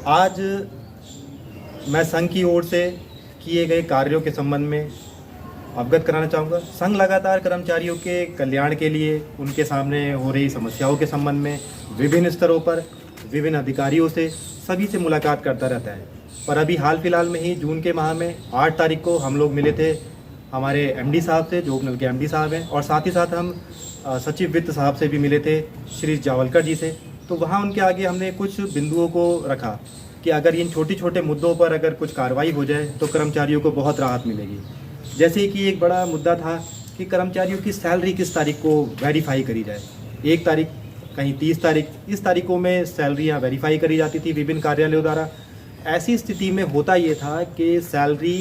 आज मैं संघ की ओर से किए गए कार्यों के संबंध में अवगत कराना चाहूँगा। संघ लगातार कर्मचारियों के कल्याण के लिए उनके सामने हो रही समस्याओं के संबंध में विभिन्न स्तरों पर विभिन्न अधिकारियों से सभी से मुलाकात करता रहता है। पर अभी हाल फिलहाल में ही जून के माह में 8 तारीख को हम लोग मिले थे हमारे एमडी साहब से, जो उपनल के एमडी साहब हैं, और साथ ही साथ हम सचिव वित्त साहब से भी मिले थे, श्री जावलकर जी से। तो वहाँ उनके आगे हमने कुछ बिंदुओं को रखा कि अगर इन छोटे छोटे मुद्दों पर अगर कुछ कार्रवाई हो जाए तो कर्मचारियों को बहुत राहत मिलेगी। जैसे कि एक बड़ा मुद्दा था कि कर्मचारियों की सैलरी किस तारीख को वेरीफाई करी जाए। 1 तारीख, कहीं 30 तारीख, इस तारीखों में सैलरियाँ वेरीफाई करी जाती थी विभिन्न कार्यालयों द्वारा। ऐसी स्थिति में होता ये था कि सैलरी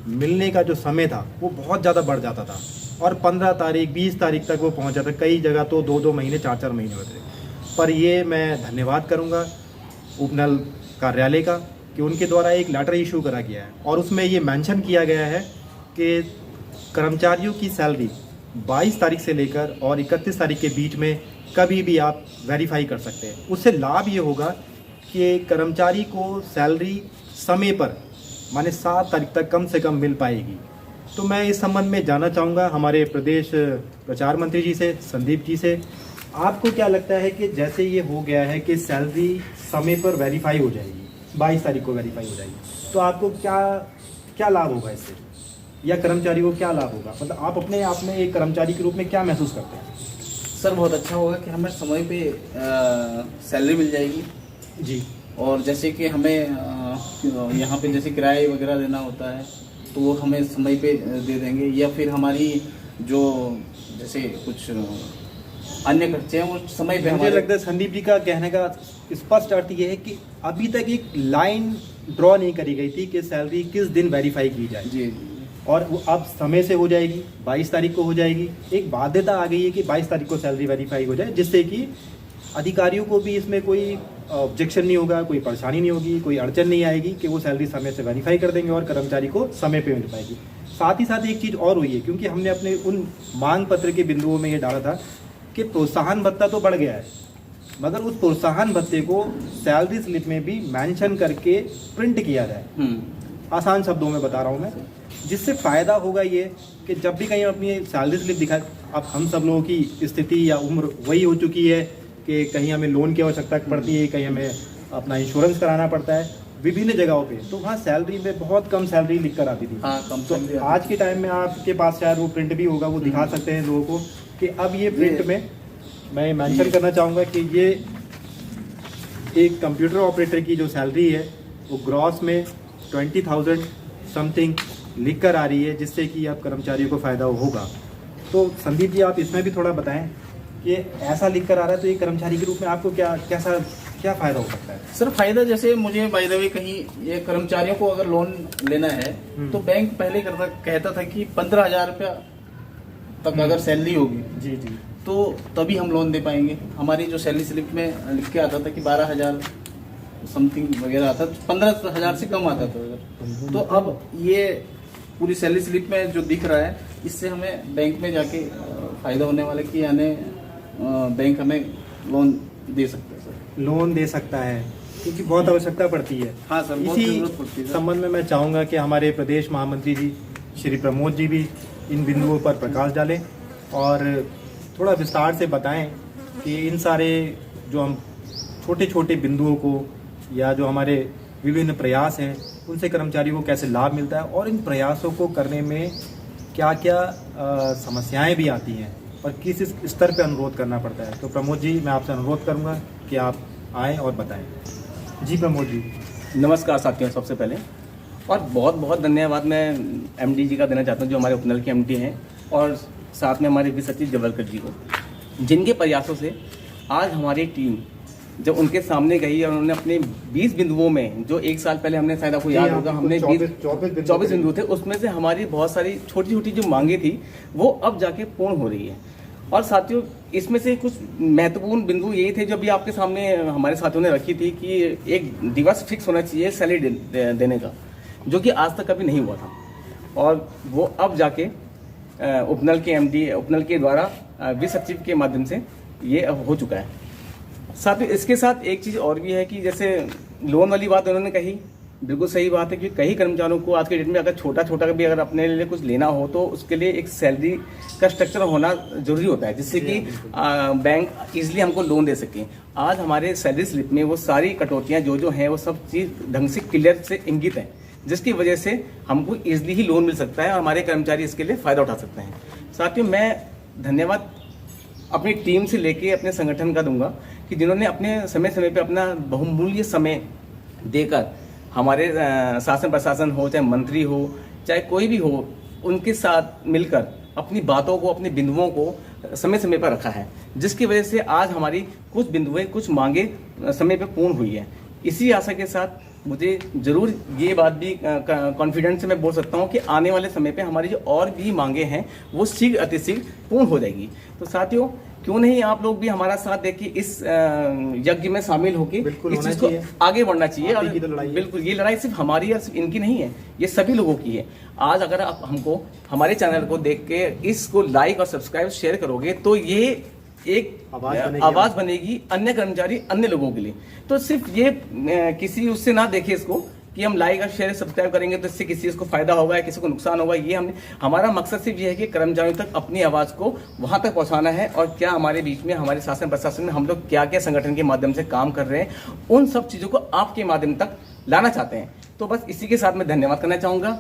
मिलने का जो समय था वो बहुत ज़्यादा बढ़ जाता था और 15 तारीख 20 तारीख तक वो पहुंच जाता। कई जगह तो 2-2 महीने 4-4 महीने होते। पर ये मैं धन्यवाद करूंगा उपनल कार्यालय का कि उनके द्वारा एक लेटर इशू करा गया है और उसमें ये मेंशन किया गया है कि कर्मचारियों की सैलरी 22 तारीख से लेकर और 31 तारीख के बीच में कभी भी आप वेरीफाई कर सकते हैं। उससे लाभ ये होगा कि कर्मचारी को सैलरी समय पर माने 7 तारीख तक कम से कम मिल पाएगी। तो मैं इस संबंध में जानना चाहूँगा हमारे प्रदेश प्रचार मंत्री जी से, संदीप जी से, आपको क्या लगता है कि जैसे ये हो गया है कि सैलरी समय पर वेरीफाई हो जाएगी, 22 तारीख को वेरीफाई हो जाएगी, तो आपको क्या लाभ होगा इससे, या कर्मचारी को क्या लाभ होगा? मतलब आप अपने आप में एक कर्मचारी के रूप में क्या महसूस करते हैं? सर बहुत अच्छा होगा कि हमें समय पे सैलरी मिल जाएगी जी। और जैसे कि हमें यहाँ पे जैसे किराए वगैरह देना होता है तो वो हमें समय पे दे देंगे, या फिर हमारी जो जैसे कुछ अन्य खर्चे हैं वो समय पे। मुझे लगता है संदीप जी का कहने का स्पष्ट अर्थ ये है कि अभी तक एक लाइन ड्रॉ नहीं करी गई थी कि सैलरी किस दिन वेरीफाई की जाए। जी। और वो अब समय से हो जाएगी, 22 तारीख को हो जाएगी। एक बाध्यता आ गई है कि 22 तारीख को सैलरी वेरीफाई हो जाए, जिससे कि अधिकारियों को भी इसमें कोई ऑब्जेक्शन नहीं होगा, कोई परेशानी नहीं होगी, कोई अड़चन नहीं आएगी कि वो सैलरी समय से वेरीफाई कर देंगे और कर्मचारी को समय पे मिल पाएगी। साथ ही साथ एक चीज़ और हुई है, क्योंकि हमने अपने उन मांग पत्र के बिंदुओं में ये डाला था कि प्रोत्साहन भत्ता तो बढ़ गया है, मगर उस प्रोत्साहन भत्ते को सैलरी स्लिप में भी मेंशन करके प्रिंट किया जाए। आसान शब्दों में बता रहा हूँ मैं, जिससे फ़ायदा होगा ये कि जब भी कहीं अपनी सैलरी स्लिप दिखाए, अब हम सब लोगों की स्थिति या उम्र वही हो चुकी है कि कहीं हमें लोन की आवश्यकता पड़ती है, कहीं हमें अपना इंश्योरेंस कराना पड़ता है विभिन्न जगहों पे, तो वहाँ सैलरी में बहुत कम सैलरी लिख कर आती थी। हाँ, कम तो आज के टाइम में आपके पास शायद वो प्रिंट भी होगा, वो दिखा सकते हैं लोगों को कि अब ये प्रिंट में मैं मेंशन करना चाहूँगा कि ये एक कंप्यूटर ऑपरेटर की जो सैलरी है वो ग्रॉस में 20,000 समथिंग लिख कर आ रही है, जिससे कि अब कर्मचारियों को फ़ायदा होगा। तो संदीप जी आप इसमें भी थोड़ा बताएं कि ऐसा लिख कर आ रहा है तो एक कर्मचारी के रूप में आपको क्या फ़ायदा हो सकता है? सर फायदा जैसे मुझे बाय द वे कहीं ये कर्मचारियों को अगर लोन लेना है तो बैंक पहले कहता था कि 15,000 रुपया तक अगर सैलरी होगी जी तो तभी हम लोन दे पाएंगे। हमारी जो सैलरी स्लिप में लिख के आता था कि 12,000 समथिंग वगैरह आता, 15,000 से कम आता था अगर। तो अब ये पूरी सैलरी स्लिप में जो दिख रहा है, इससे हमें बैंक में जाके फायदा होने वाला कि यानी बैंक हमें लोन दे सकता है। सर लोन दे सकता है क्योंकि बहुत आवश्यकता पड़ती है। हाँ सर, बहुत जरूरत पड़ती है। इसी संबंध में मैं चाहूँगा कि हमारे प्रदेश महामंत्री जी श्री प्रमोद जी भी इन बिंदुओं पर प्रकाश डालें और थोड़ा विस्तार से बताएं कि इन सारे जो हम छोटे छोटे बिंदुओं को या जो हमारे विभिन्न प्रयास हैं उनसे कर्मचारियों को कैसे लाभ मिलता है और इन प्रयासों को करने में क्या क्या समस्याएं भी आती हैं और किस स्तर पर अनुरोध करना पड़ता है। तो प्रमोद जी मैं आपसे अनुरोध करूंगा कि आप आएँ और बताएं। जी प्रमोद जी। नमस्कार साथियों, सबसे पहले और बहुत बहुत धन्यवाद मैं एमडी जी का देना चाहता हूं, जो हमारे उपनल के एमडी हैं, और साथ में हमारे वित्त सचिव जावलकर जी को, जिनके प्रयासों से आज हमारी टीम जब उनके सामने गई और उन्होंने अपने 20 बिंदुओं में, जो 1 साल पहले हमने शायद आपको याद होगा, हमने 24 बिंदु थे, उसमें से हमारी बहुत सारी छोटी छोटी जो मांगे थी वो अब जाके पूर्ण हो रही है। और साथियों इसमें से कुछ महत्वपूर्ण बिंदु यही थे जो अभी आपके सामने हमारे साथियों ने रखी थी कि एक दिवस फिक्स होना चाहिए सैलरी देने का, जो कि आज तक कभी नहीं हुआ था, और वो अब जाके उपनल के एमडी, उपनल के द्वारा वित्त सचिव के माध्यम से ये हो चुका है। साथ ही इसके साथ एक चीज़ और भी है कि जैसे लोन वाली बात उन्होंने कही, बिल्कुल सही बात है कि कई कर्मचारियों को आज के डेट में अगर छोटा छोटा भी अगर अपने लिए कुछ लेना हो तो उसके लिए एक सैलरी का स्ट्रक्चर होना जरूरी होता है, जिससे कि बैंक इजीली हमको लोन दे सके। आज हमारे सैलरी स्लिप में वो सारी कटौतियाँ जो हैं वो सब चीज़ ढंग से क्लियर से इंगित है, जिसकी वजह से हमको ईजिली ही लोन मिल सकता है और हमारे कर्मचारी इसके लिए फ़ायदा उठा सकते हैं। साथियों, मैं धन्यवाद अपनी टीम से लेके अपने संगठन का दूंगा कि जिन्होंने अपने समय समय पे अपना बहुमूल्य समय देकर हमारे शासन प्रशासन हो, चाहे मंत्री हो, चाहे कोई भी हो, उनके साथ मिलकर अपनी बातों को, अपने बिंदुओं को समय समय पर रखा है, जिसकी वजह से आज हमारी कुछ बिंदुएं, कुछ मांगे समय पर पूर्ण हुई है। इसी आशा के साथ मुझे जरूर ये बात भी कॉन्फिडेंस से मैं बोल सकता हूँ कि आने वाले समय पे हमारी जो और भी मांगे हैं वो शीघ्र अतिशीघ्र पूर्ण हो जाएगी। तो साथियों, क्यों नहीं आप लोग भी हमारा साथ देखिए, इस यज्ञ में शामिल होकर इस चीज को आगे बढ़ना चाहिए। और बिल्कुल ये लड़ाई सिर्फ हमारी और सिर्फ इनकी नहीं है, ये सभी लोगों की है। आज अगर आप हमको हमारे चैनल को देख के इसको लाइक और सब्सक्राइब शेयर करोगे तो ये एक आवाज बनेगी अन्य कर्मचारी, अन्य लोगों के लिए। तो सिर्फ ये किसी उससे ना देखे इसको कि हम लाइक और शेयर सब्सक्राइब करेंगे तो इससे किसी को फायदा होगा या किसी को नुकसान होगा। ये हमारा मकसद सिर्फ ये है कि कर्मचारियों तक अपनी आवाज को वहां तक पहुंचाना है, और क्या हमारे बीच में, हमारे शासन प्रशासन में हम लोग क्या क्या संगठन के माध्यम से काम कर रहे हैं, उन सब चीजों को आपके माध्यम तक लाना चाहते हैं। तो बस इसी के साथ मैं धन्यवाद करना चाहूंगा।